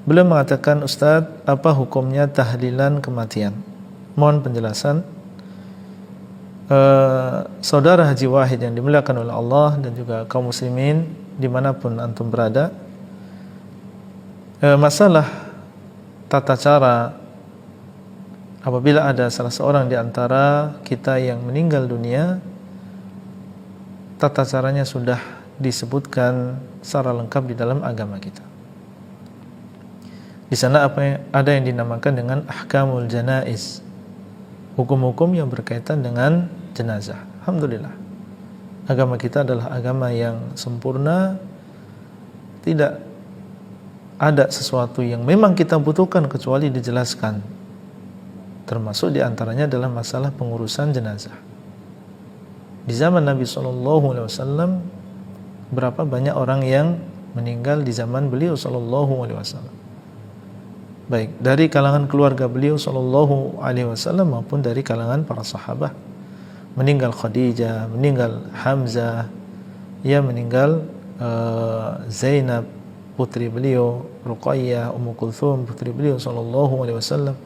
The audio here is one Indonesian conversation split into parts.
Beliau mengatakan, Ustadz, apa hukumnya tahlilan kematian? Mohon penjelasan. Saudara Haji Wahid yang dimuliakan oleh Allah dan juga kaum muslimin dimanapun antum berada, masalah tata cara apabila ada salah seorang di antara kita yang meninggal dunia, tata caranya sudah disebutkan secara lengkap di dalam agama kita. Di sana ada yang dinamakan dengan ahkamul janaiz, hukum-hukum yang berkaitan dengan jenazah. Alhamdulillah, agama kita adalah agama yang sempurna. Tidak ada sesuatu yang memang kita butuhkan kecuali dijelaskan. Termasuk diantaranya adalah masalah pengurusan jenazah. Di zaman Nabi SAW, berapa banyak orang yang meninggal di zaman beliau SAW, baik dari kalangan keluarga beliau SAW maupun dari kalangan para sahabat. Meninggal Khadijah, meninggal Hamzah, ya meninggal Zainab putri beliau, Ruqayyah, Ummu Kulthum putri beliau SAW.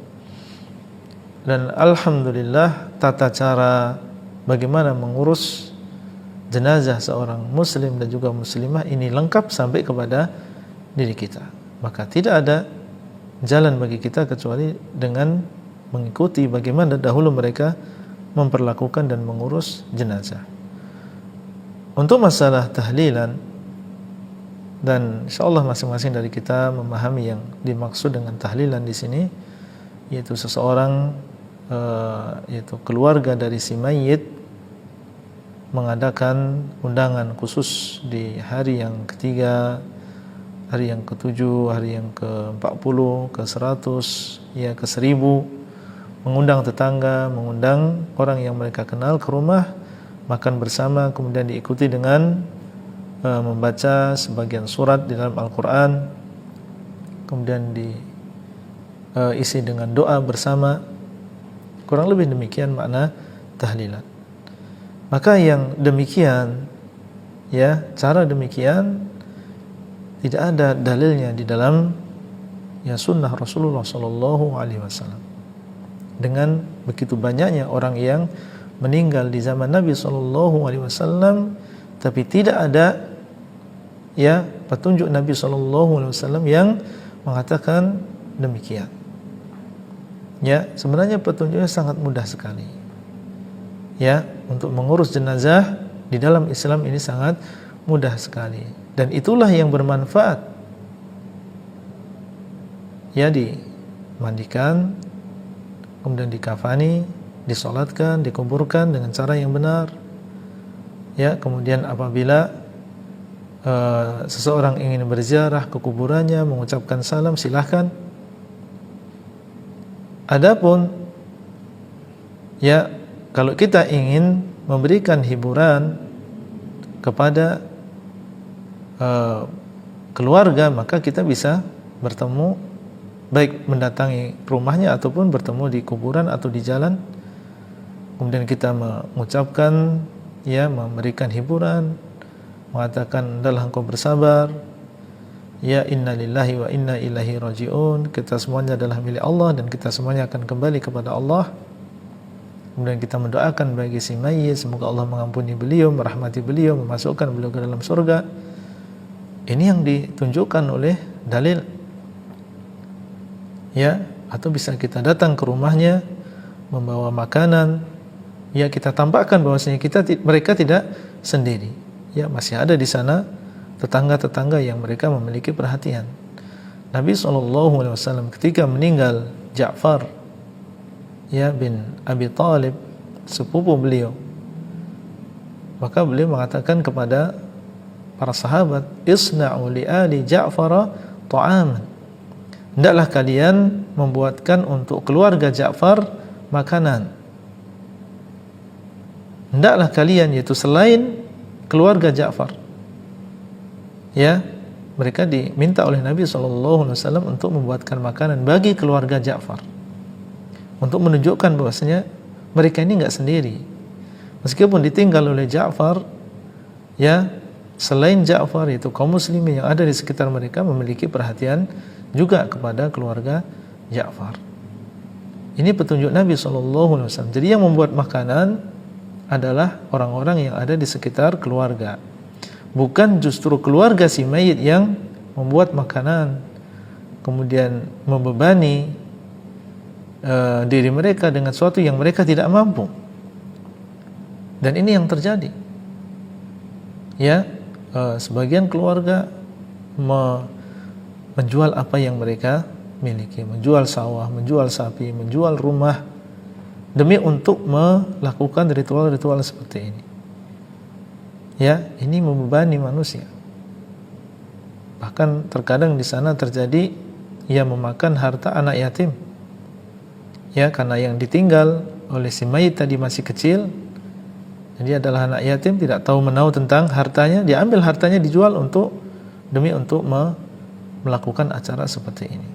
Dan alhamdulillah, tata cara bagaimana mengurus jenazah seorang muslim dan juga muslimah ini lengkap sampai kepada diri kita. Maka tidak ada jalan bagi kita kecuali dengan mengikuti bagaimana dahulu mereka memperlakukan dan mengurus jenazah. Untuk masalah tahlilan, dan insyaallah masing-masing dari kita memahami yang dimaksud dengan tahlilan di sini, yaitu seseorang, yaitu keluarga dari si mayit mengadakan undangan khusus di hari yang ketiga, hari yang ke-7, hari yang ke-40, ke-100, ya ke-1000, mengundang tetangga, mengundang orang yang mereka kenal ke rumah, makan bersama, kemudian diikuti dengan membaca sebagian surat di dalam Al-Quran, kemudian diisi dengan doa bersama. Kurang lebih demikian makna tahlilan. Maka yang demikian, ya cara demikian tidak ada dalilnya di dalam ya sunnah Rasulullah SAW. Dengan begitu banyaknya orang yang meninggal di zaman Nabi SAW, tapi tidak ada ya petunjuk Nabi SAW yang mengatakan demikian. Ya, sebenarnya petunjuknya sangat mudah sekali. Ya, untuk mengurus jenazah di dalam Islam ini sangat mudah sekali, dan itulah yang bermanfaat. Ya, dimandikan, kemudian dikafani, disolatkan, dikuburkan dengan cara yang benar. Ya, kemudian apabila seseorang ingin berziarah ke kuburannya, mengucapkan salam, silahkan. Adapun ya kalau kita ingin memberikan hiburan kepada keluarga, maka kita bisa bertemu, baik mendatangi rumahnya ataupun bertemu di kuburan atau di jalan. Kemudian kita mengucapkan, ya memberikan hiburan, mengatakan adalah engkau bersabar, ya inna lillahi wa inna ilaihi raji'un, kita semuanya adalah milik Allah dan kita semuanya akan kembali kepada Allah. Kemudian kita mendoakan bagi si mayit, semoga Allah mengampuni beliau, merahmati beliau, memasukkan beliau ke dalam surga. Ini yang ditunjukkan oleh dalil. Ya, atau bisa kita datang ke rumahnya membawa makanan. Ya, kita tampakkan bahwasanya mereka tidak sendiri. Ya, masih ada di sana tetangga-tetangga yang mereka memiliki perhatian. Nabi SAW ketika meninggal Ja'far ya bin Abi Thalib, sepupu beliau, maka beliau mengatakan kepada para sahabat, isna'u li ali Ja'far ta'aman, hendaklah kalian membuatkan untuk keluarga Ja'far makanan. Hendaklah kalian, yaitu selain keluarga Ja'far, ya mereka diminta oleh Nabi SAW untuk membuatkan makanan bagi keluarga Ja'far, untuk menunjukkan bahwasanya mereka ini enggak sendiri. Meskipun ditinggal oleh Ja'far, ya selain Ja'far itu kaum muslimin yang ada di sekitar mereka memiliki perhatian juga kepada keluarga Ja'far. Ini petunjuk Nabi SAW. Jadi yang membuat makanan adalah orang-orang yang ada di sekitar keluarga, bukan justru keluarga si mayit yang membuat makanan, kemudian membebani diri mereka dengan sesuatu yang mereka tidak mampu. Dan ini yang terjadi. Ya, sebagian keluarga menjual apa yang mereka miliki, menjual sawah, menjual sapi, menjual rumah demi untuk melakukan ritual-ritual seperti ini. Ya, ini membebani manusia. Bahkan terkadang di sana terjadi ia memakan harta anak yatim. Ya, karena yang ditinggal oleh si mayit tadi masih kecil. Jadi adalah anak yatim, tidak tahu menahu tentang hartanya, dia ambil hartanya dijual demi untuk melakukan acara seperti ini.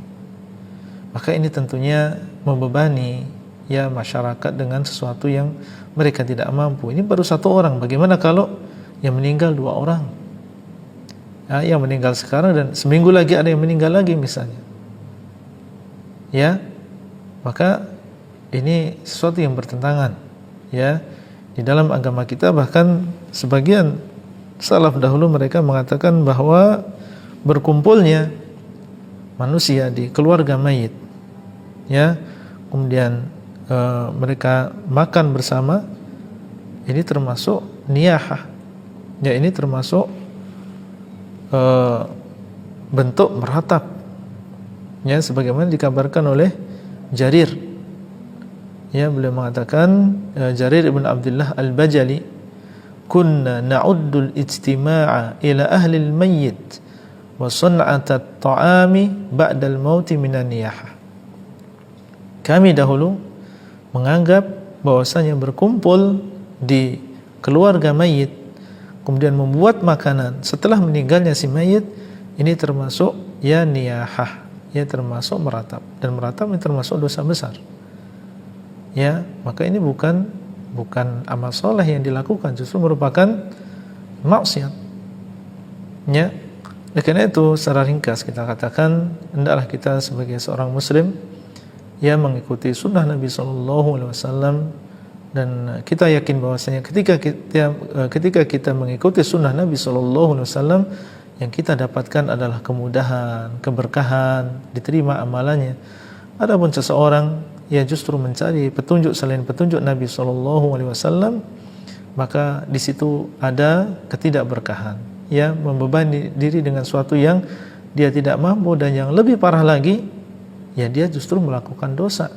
Maka ini tentunya membebani ya masyarakat dengan sesuatu yang mereka tidak mampu. Ini baru satu orang, bagaimana kalau yang meninggal 2 orang? Ya, yang meninggal sekarang dan seminggu lagi ada yang meninggal lagi misalnya. Ya, maka ini sesuatu yang bertentangan. Ya, di dalam agama kita bahkan sebagian salaf dahulu mereka mengatakan bahwa berkumpulnya manusia di keluarga mayit, ya, kemudian mereka makan bersama, ini termasuk niyahah. Ya, ini termasuk bentuk meratap. Ya, sebagaimana dikabarkan oleh Jarir. Ya, beliau mengatakan, Jarir ibn Abdullah al-Bajali, kunna na'uddul ijtima'a ila ahli al-mayyit wa sun'ata at-ta'ami ba'da al-mauti minan niyahah. Kami dahulu menganggap bahwasanya berkumpul di keluarga mayit kemudian membuat makanan setelah meninggalnya si mayit, ini termasuk ya niyahah, ya termasuk meratap, dan meratap ini termasuk dosa besar. Ya, maka ini bukan amal soleh yang dilakukan, justru merupakan maksiat. Ya, karena itu secara ringkas kita katakan hendaklah kita sebagai seorang muslim ya mengikuti sunnah Nabi SAW, dan kita yakin bahwasanya ketika kita mengikuti sunnah Nabi SAW, yang kita dapatkan adalah kemudahan, keberkahan, diterima amalannya. Adapun seseorang ya justru mencari petunjuk selain petunjuk Nabi SAW, maka di situ ada ketidakberkahan, ya membebani diri dengan sesuatu yang dia tidak mampu, dan yang lebih parah lagi, ya dia justru melakukan dosa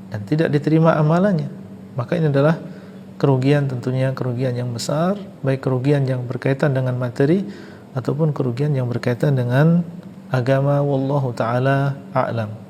dan tidak diterima amalannya. Maka ini adalah kerugian, tentunya kerugian yang besar, baik kerugian yang berkaitan dengan materi ataupun kerugian yang berkaitan dengan agama. Wallahu ta'ala a'lam.